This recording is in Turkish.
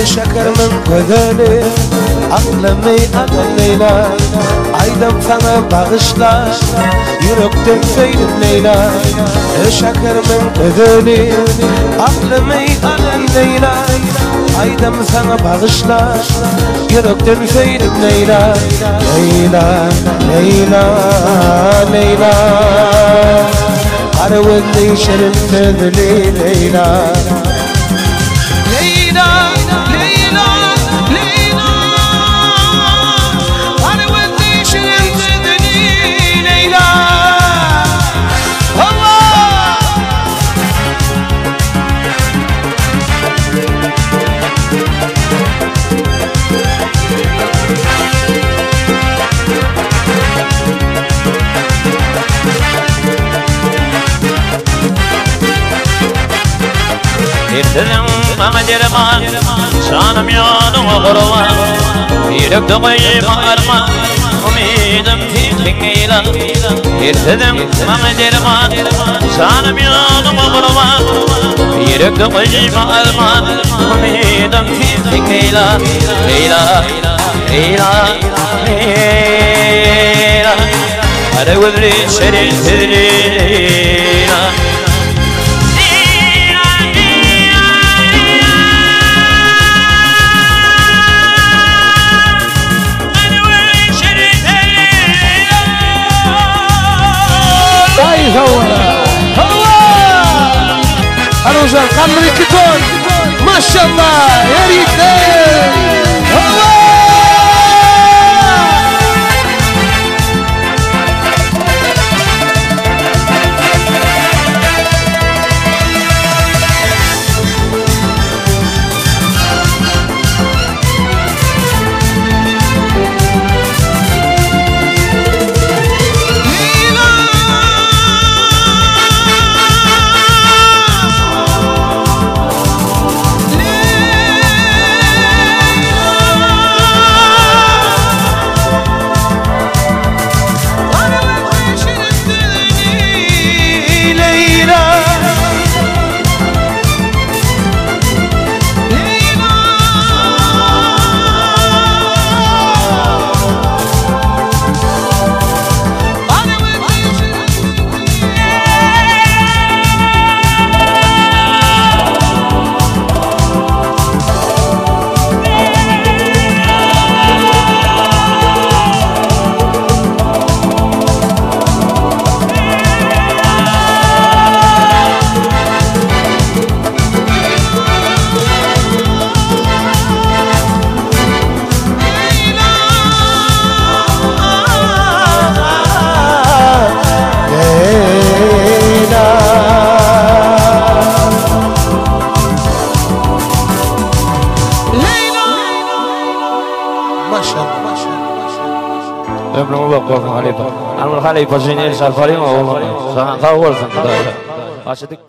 şeker min gözeli Aklamay alan Leyla Aydam sana bağışla Yürekten söyledim Leyla Şeker min gözeli Aklamay alan Leyla Aydam sana bağışla Yürekten söyledim Leyla Leyla, Leyla, Leyla Arvadli şerin sözlü Leyla Leyla, Leyla, Leyla Arvadli şerin sözlü Leyla Allah Ertedim bana derman, canım yanıma kurban Yürekte koyma arman, ümidim titrin eylan Ertedim bana derman, canım yanıma kurban Yürekte koyma arman, ümidim titrin eylan Leyla, Leyla, Leyla Arvadli şerin sözlü Leyla Aruzan kamri kiton Maşallah Yerikler Allah Ömrümü bakıyorum Halife. Anıl Halife seni sarfarım oğlum. Sana kavga olsun. Açtık.